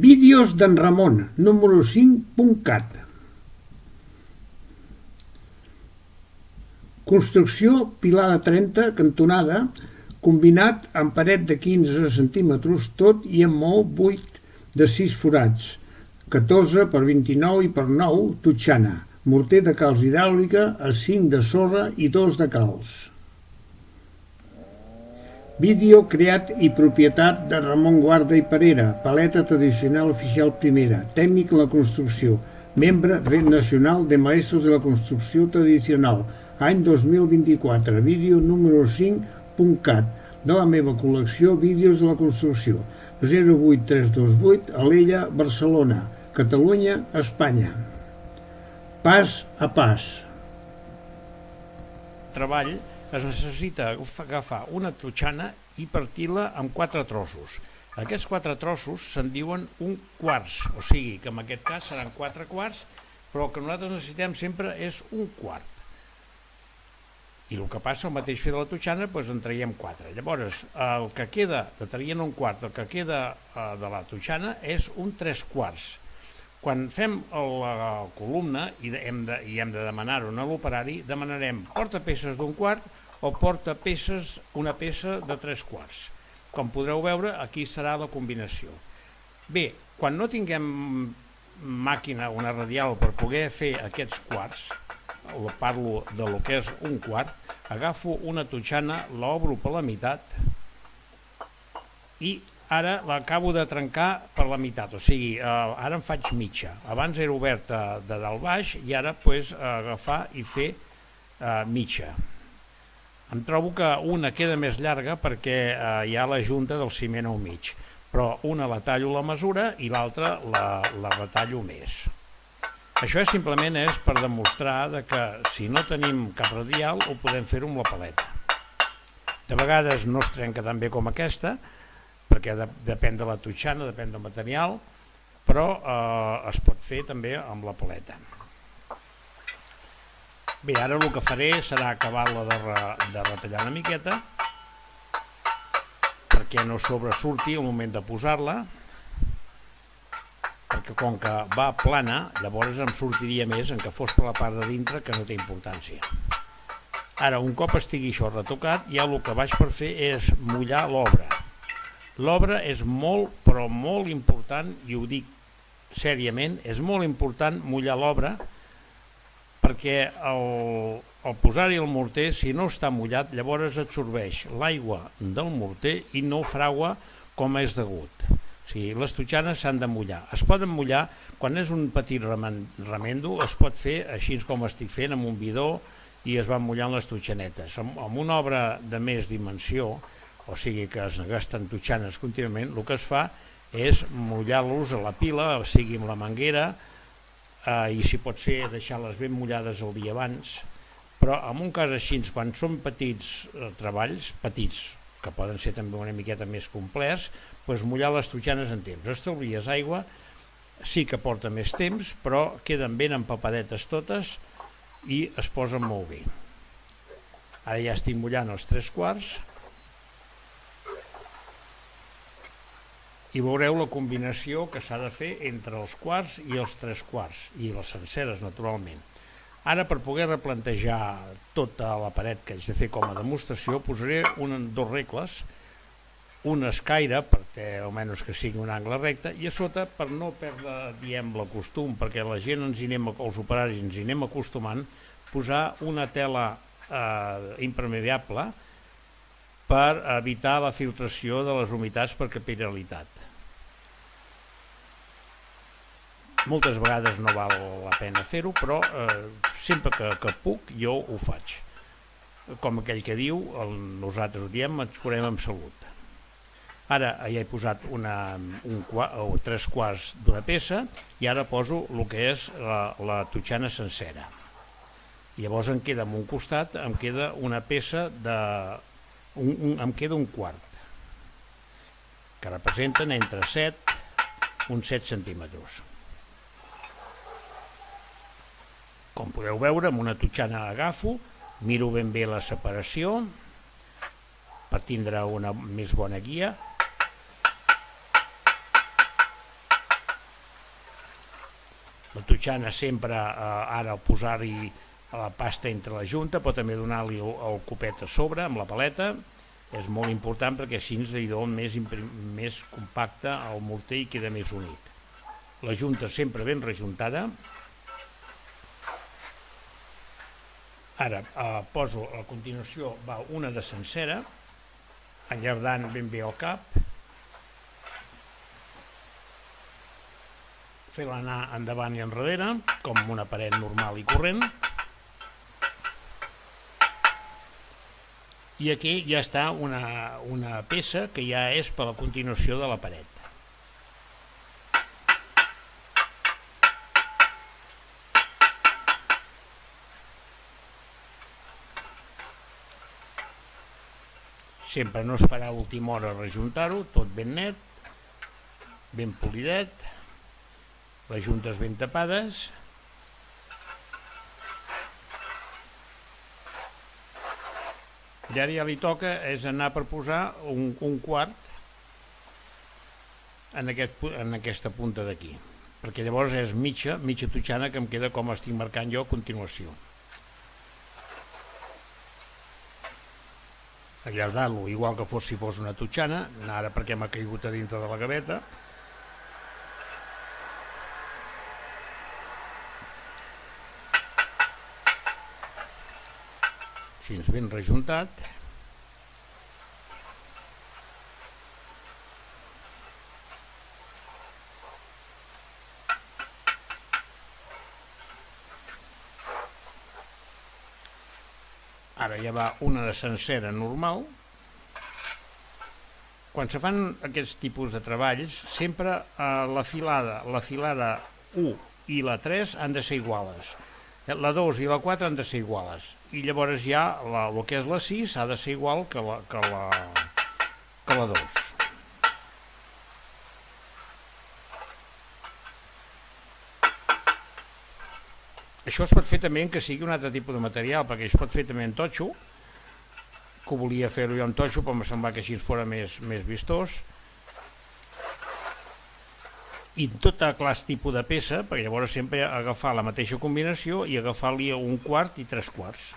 Vídeos d'en Ramon, número 5.cat. Construcció pilar de 30, cantonada, combinat amb paret de 15 centímetres tot i amb maó buit de 6 forats, 14 per 29 i per 9, totxana, morter de calç hidràulica, a 5 de sorra i 2 de calç. Vídeo creat i propietat de Ramon Guarda i Parera, paleta tradicional oficial primera, tècnic en la construcció, membre Red Nacional de Maestros de la Construcció Tradicional, any 2024, vídeo número 5.cat, de la meva col·lecció Vídeos de la Construcció, 08328, Alella, Barcelona, Catalunya, Espanya. Pas a pas. Treball es necessita agafar una totxana i partir-la en 4 trossos. Aquests 4 trossos se'n diuen un quarts, o sigui que en aquest cas seran 4 quarts, però el que nosaltres necessitem sempre és un quart. I el que passa, el mateix fer de la totxana, doncs en traiem 4. Llavors, el que queda, de traient un quart, el que queda de la totxana és un 3 quarts. Quan fem la columna i hem de demanar-ho a l'operari, demanarem portapeces d'un quart o portapeces una peça de 3 quarts. Com podreu veure, aquí serà la combinació. Bé, quan no tinguem màquina, una radial per poder fer aquests quarts, parlo de lo que és un quart, agafo una totxana, l'obro per la meitat i ara l'acabo de trencar per la meitat, o sigui, ara en faig mitja. Abans era oberta de dalt baix i ara agafar i fer mitja. Em trobo que una queda més llarga perquè hi ha la junta del ciment al mig, però una la tallo a la mesura i l'altra la retallo més. Això simplement és per demostrar que si no tenim cap radial ho podem fer amb la paleta. De vegades no es trenca tan bé com aquesta, perquè depèn de la totxana, depèn del material, però es pot fer també amb la paleta. Bé, ara el que faré serà acabar-la de retallar una miqueta, perquè no sobresurti al moment de posar-la, perquè com que va plana, llavors em sortiria més en que fos per la part de dintre, que no té importància. Ara, un cop estigui això retocat, ja el que vaig per fer és mullar l'obra. L'obra és molt, però molt important, i ho dic sèriament, és molt important mullar l'obra, perquè al posar-hi el morter, si no està mullat, llavors absorbeix l'aigua del morter i no fraua com és degut. O sigui, les totxanes s'han de mullar. Es poden mullar, quan és un petit remendo, es pot fer així com estic fent, amb un bidó, i es van mullant les totxanetes. Amb una obra de més dimensió, o sigui que es gasten totxanes contínuament, el que es fa és mullar-los a la pila, sigui amb la manguera, i si pot ser deixar-les ben mullades el dia abans, però en un cas així, quan són petits treballs, petits, que poden ser també una miqueta més complets, doncs mullar les totxanes en temps. Estalvies aigua, sí que porta més temps, però queden ben empapadetes totes i es posen molt bé. Ara ja estic mullant els 3 quarts i veureu la combinació que s'ha de fer entre els quarts i els 3 quarts, i les senceres, naturalment. Ara, per poder replantejar tota la paret que haig de fer com a demostració, posaré dos regles, una escaire, perquè almenys que sigui un angle recte, i a sota, per no perdre, diem, el costum, perquè la gent els operaris ens hi anem acostumant, posar una tela impermeable per evitar la filtració de les humitats per capil·laritat. Moltes vegades no val la pena fer-ho, però sempre que puc jo ho faig. Com aquell que diu, nosaltres ho diem, ens curem amb salut. Ara ja he posat 3 quarts d'una peça i ara poso el que és la totxana sencera. Llavors em queda en un costat, em queda una peça em queda un quart, que representen entre 7 centímetres. Com podeu veure, amb una totxana agafo, miro ben bé la separació per tindre una més bona guia La totxana sempre, ara posar-hi la pasta entre la junta, però també donar-li el copet a sobre amb la paleta, és molt important perquè així li dona més compacte al morter i queda més unit. La junta sempre ben rejuntada. Ara poso, a continuació va una de sencera, allargant ben bé el cap, fer-la anar endavant i enrere, com una paret normal i corrent. I aquí ja està una peça que ja és per la continuació de la paret. Sempre no esperar a última hora a rejuntar-ho, tot ben net, ben polidet, les juntes ben tapades. I ara ja li toca és anar per posar un quart en aquesta punta d'aquí, perquè llavors és mitja totxana que em queda com estic marcant jo a continuació. Allargar-lo igual que si fos una totxana, ara perquè m'ha caigut a dintre de la gaveta. Així ben rejuntat. Ara ja va una de sencera normal. Quan se fan aquests tipus de treballs, sempre la filada 1 i la 3 han de ser iguales. La 2 i la 4 han de ser iguales. I llavors ja el que és la 6 ha de ser igual que la 2. Això es pot fer també que sigui un altre tipus de material, perquè es pot fer també en totxo, que volia fer-ho jo en totxo, però em sembla que així fora més vistós. I tot clars tipus de peça, perquè llavors sempre agafar la mateixa combinació i agafar-li un quart i 3 quarts.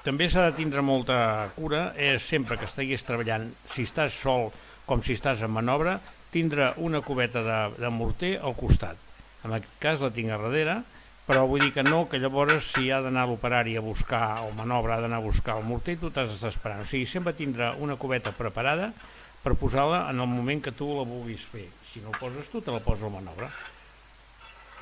També s'ha de tindre molta cura, és sempre que estiguis treballant, si estàs sol com si estàs en manobra, tindre una cubeta de morter al costat. En aquest cas la tinc a darrere, però vull dir que no, que llavors si ha d'anar l'operari a buscar, o manobra ha d'anar a buscar el morter, tu t'has d'estar esperant. O sigui, sempre tindrà una cubeta preparada per posar-la en el moment que tu la vulguis fer. Si no la poses tu, te la posa el manobra.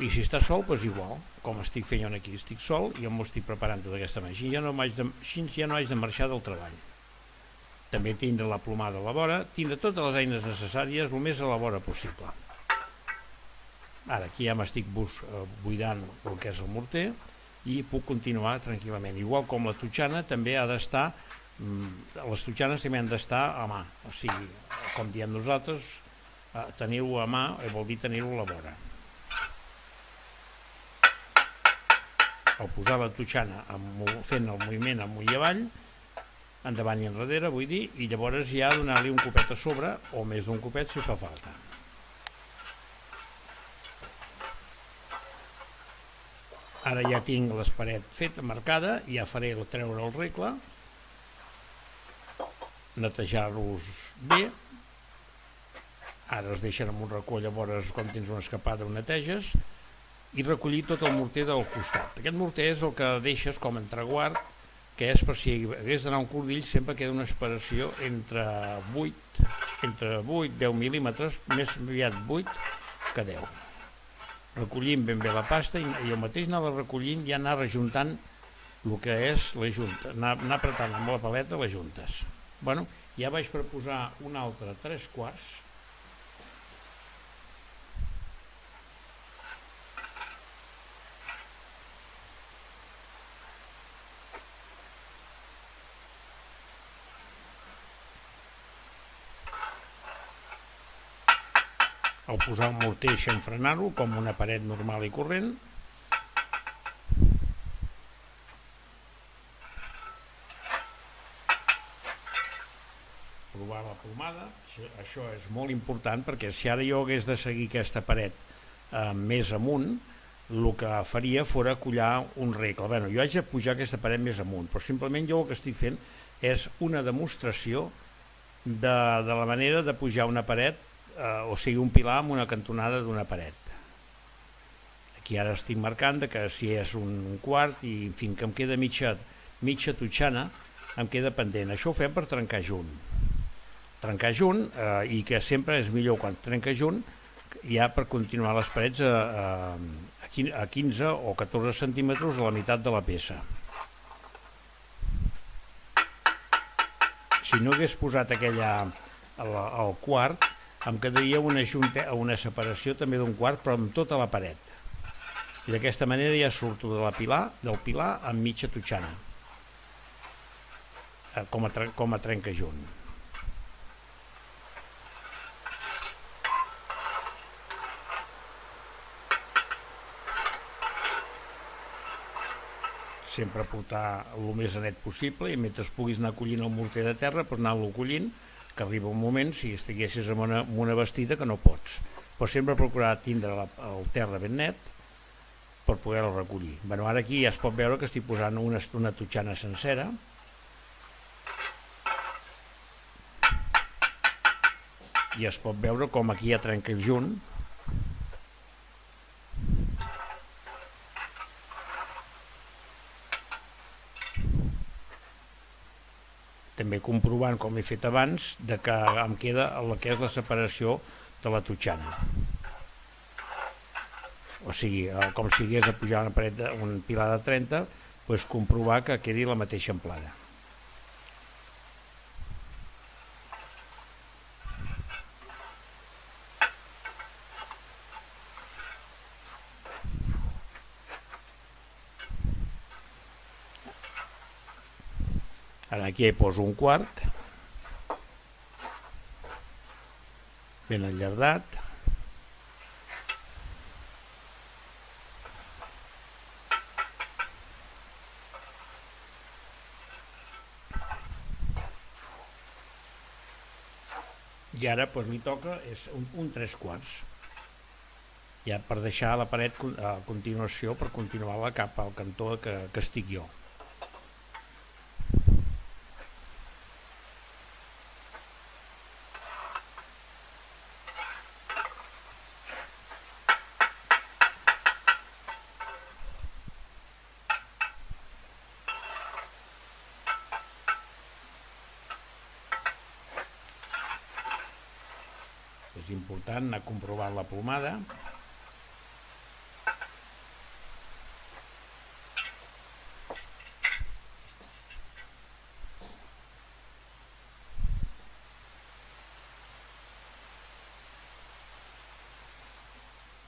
I si estàs sol, doncs igual, com estic fent jo aquí, estic sol i m'ho estic preparant tot d'aquesta manera. Així ja no haig de marxar del treball. També tindre la plomada a la vora, tindre totes les eines necessàries el més a la vora possible. Ara aquí ja m'estic buidant el que és el morter i puc continuar tranquil·lament. Igual com la totxana també ha d'estar, les totxanes també han d'estar a mà, o sigui, com diem nosaltres, tenir-ho a mà vol dir tenir-ho a la vora. Al posar la totxana fent el moviment amunt i avall, endavant i enrere, vull dir, i llavors ja donar-li un copet a sobre, o més d'un copet si fa falta. Ara ja tinc l'esparet feta, marcada, ja faré treure el regle, netejar-los bé. Ara es deixen en un racó, llavors quan tens una escapada ho neteges, i recollir tot el morter del costat. Aquest morter és el que deixes com a entreguard, que és per si hagués d'anar un cordill, sempre queda una separació entre 8-10 mil·límetres, més aviat 8 que 10. Recollim ben bé la pasta i el mateix anar-la recollint i anar rejuntant el que és la junta, anar apretant amb la paleta les juntes. Bueno, ja vaig per posar un altre 3 quarts. Al posar el morter i xamfrenar-ho com una paret normal i corrent. Provar la plomada, això és molt important perquè si ara jo hagués de seguir aquesta paret més amunt, el que faria fora collar un regle. Bé, jo haig de pujar aquesta paret més amunt, però simplement jo el que estic fent és una demostració de la manera de pujar una paret, o sigui, un pilar amb una cantonada d'una paret. Aquí ara estic marcant que si és un quart i fins que em queda mitja totxana, em queda pendent. Això ho fem per trencar junt. Trencar junt, i que sempre és millor quan trenca junt, ja per continuar les parets a 15 o 14 centímetres a la meitat de la peça. Si no hagués posat aquella al quart, em quedaria una separació també d'un quart, però amb tota la paret. I d'aquesta manera ja surto del pilar amb mitja totxana, com a trencajunt. Sempre portar el més net possible i mentre puguis anar collint el morter de terra, doncs anar-lo collint, que arriba un moment, si estiguessis amb una vestida, que no pots. Però sempre procurar tindre el terra ben net per poder-lo recollir. Bueno, ara aquí ja es pot veure que estic posant una totxana sencera. I es pot veure com aquí ja trenca junt. També comprovant, com he fet abans, que em queda el que és la separació de la totxana. O sigui, com si hagués de pujar un pilar de 30, doncs comprovar que quedi la mateixa amplada. Ara aquí hi poso un quart, ben allardat. I ara li toca un 3/4, ja per deixar la paret a continuació, per continuar-la cap al cantó que estic jo. És important anar comprovant la plomada.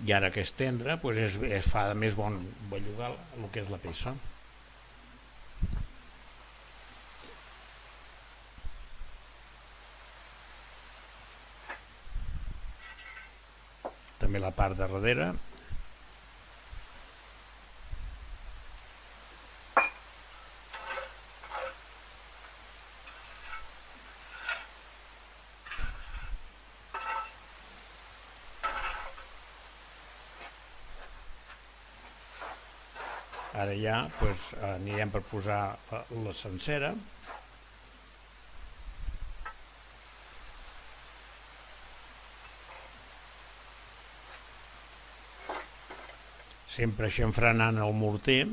I ara que és tendre, es fa de més bon bellugar el que és la peça. També la part de darrere. Ara ja anirem per posar la sencera. Sempre xamfranant el morter.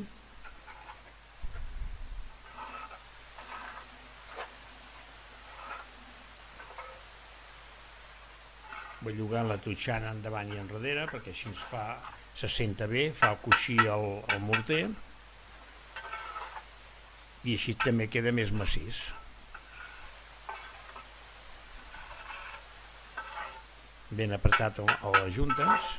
Bellugant la totxana endavant i enrere, perquè així se senta bé, fa coixir el morter i així també queda més massís. Ben apretat a les juntes.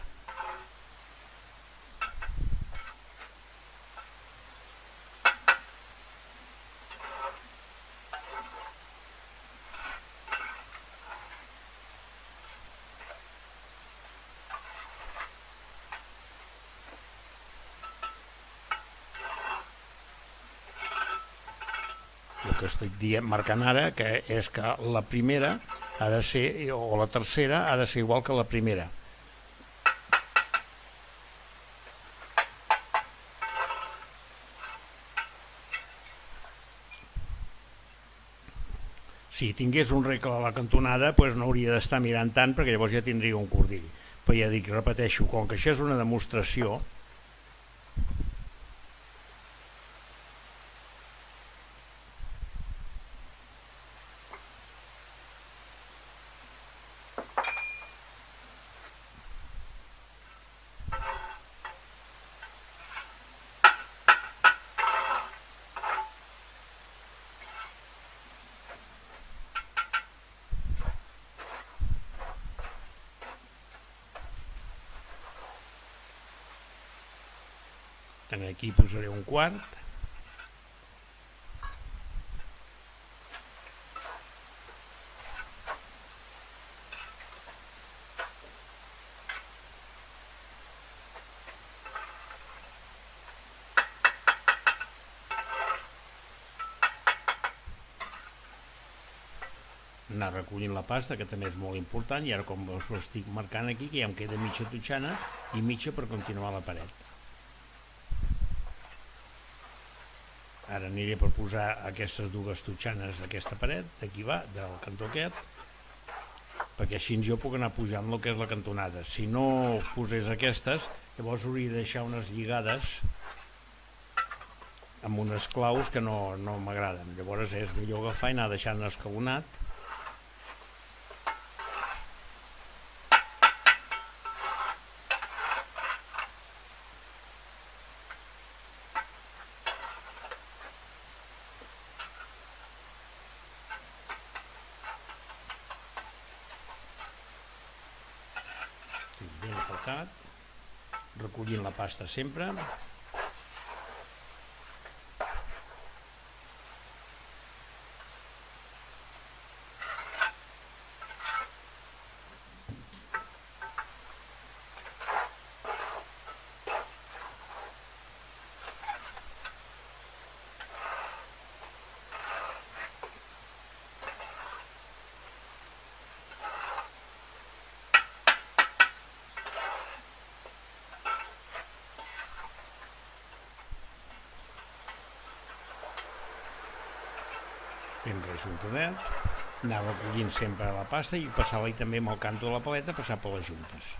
El que estic marcant ara és que la primera ha de ser, o la tercera ha de ser igual que la primera. Si tingués un regle a la cantonada, doncs no hauria d'estar mirant tant, perquè llavors ja tindria un cordill. Però ja dic, repeteixo, com que això és una demostració, aquí posaré un quart. Anar recollint la pasta, que també és molt important, i ara com us ho estic marcant aquí, que ja em queda mitja totxana i mitja per continuar la paret. Ara aniré per posar aquestes dues totxanes d'aquesta paret, d'aquí va, del cantó aquest, perquè així jo puc anar pujant el que és la cantonada. Si no posés aquestes, llavors hauria de deixar unes lligades amb unes claus que no m'agraden. Llavors és millor agafar i anar deixant escalonat. Ben apretat, recollint la pasta sempre. Ben rejuntadet, anar recollint sempre la pasta i passar-la també amb el canto de la paleta, passar per les juntes.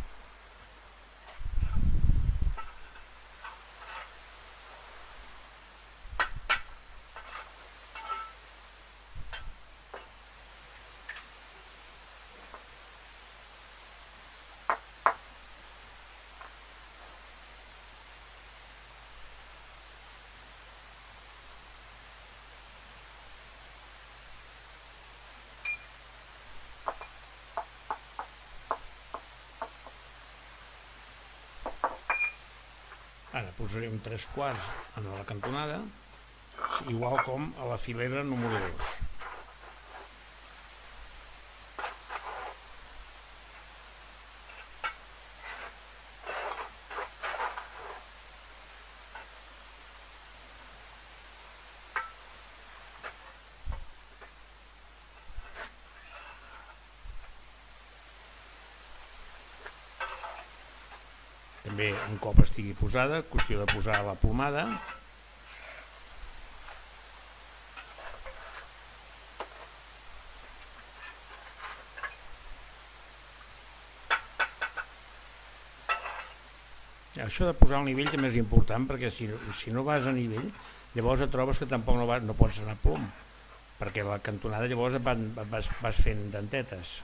Ara posaré un 3/4 en la cantonada, igual com a la filera número 2. També un cop estigui posada, qüestió de posar la plomada. Això de posar el nivell també és important, perquè si no vas a nivell, llavors et trobes que tampoc no pots anar a plom, perquè la cantonada llavors vas fent dentetes.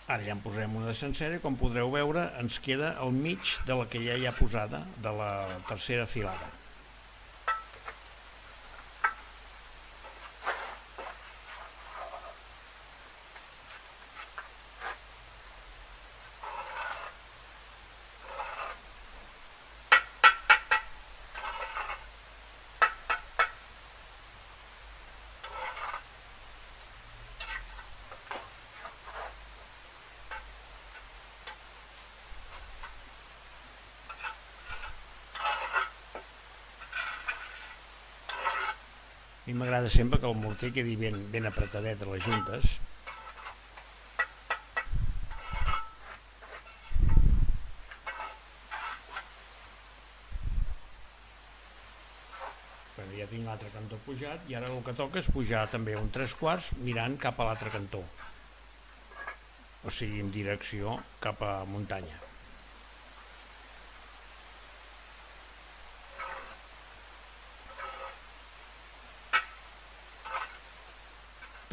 Ara ja en posarem una de sencera i com podreu veure ens queda al mig de la que ja hi ha posada, de la tercera filada. mi m'agrada sempre que el morter quedi ben apretadet a les juntes. Ja tinc l'altre cantó pujat i ara el que toca és pujar també un 3/4 mirant cap a l'altre cantó, o sigui en direcció cap a muntanya.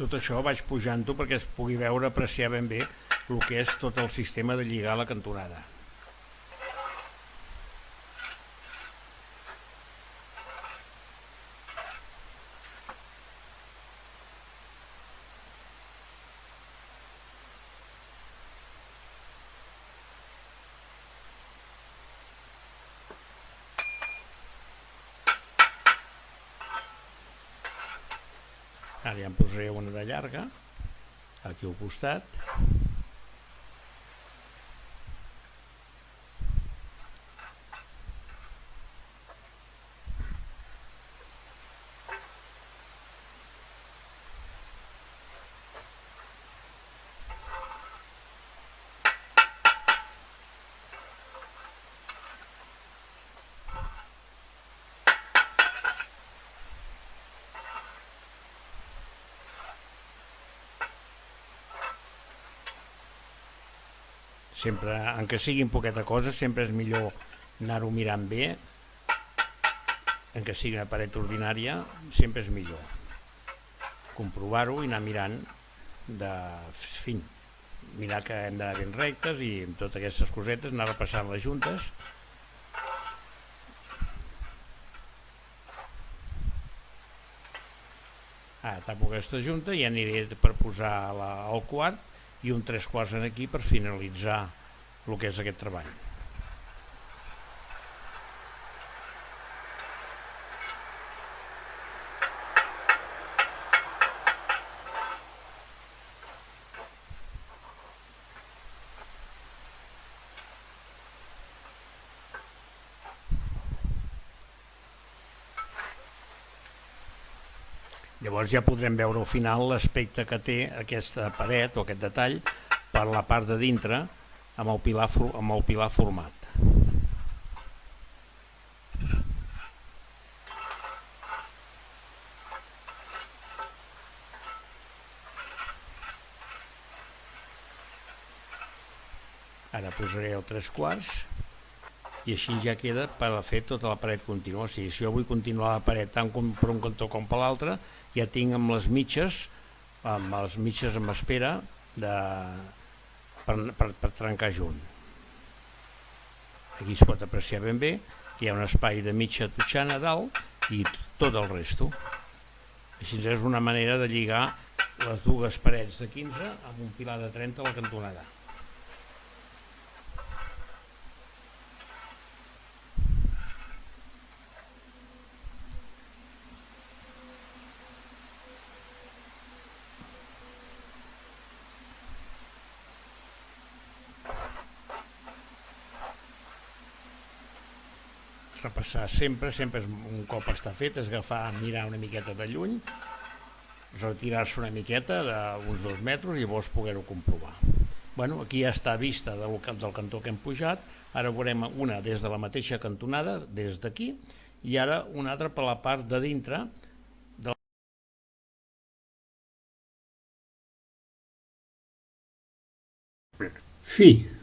Tot això vaig pujant-ho perquè es pugui veure, apreciar ben bé el que és tot el sistema de lligar la cantonada. Ara ja en posaré una de llarga, aquí al costat. Sempre, encara sigui en poqueta cosa, sempre és millor anar-ho mirant bé, encara sigui una paret ordinària, sempre és millor comprovar-ho i anar mirant mirar que hem d'anar ben rectes i amb totes aquestes cosetes anar repassant les juntes. Ara tapo aquesta junta i aniré per posar el quart i un 3/4 aquí per finalitzar el que és aquest treball. Llavors ja podrem veure al final l'aspecte que té aquesta paret o aquest detall per la part de dintre amb el pilar format. Ara posaré el 3/4 i així ja queda per fer tota la paret contínua. O sigui, si jo vull continuar la paret tant per un cantó com per l'altre, ja tinc amb les mitges amb espera per trencar junt. Aquí es pot apreciar ben bé que hi ha un espai de mitja totxana a dalt i tot el resto. Així és una manera de lligar les dues parets de 15 amb un pilar de 30 a la cantonada. Repassar sempre és un cop està fet, és agafar, mirar una miqueta de lluny, retirar-se una miqueta d'uns 2 metres i llavors poder-ho comprovar. Bueno, aquí ja està vista del cantó que hem pujat, ara veurem una des de la mateixa cantonada, des d'aquí, i ara una altra per la part de dintre. Fi.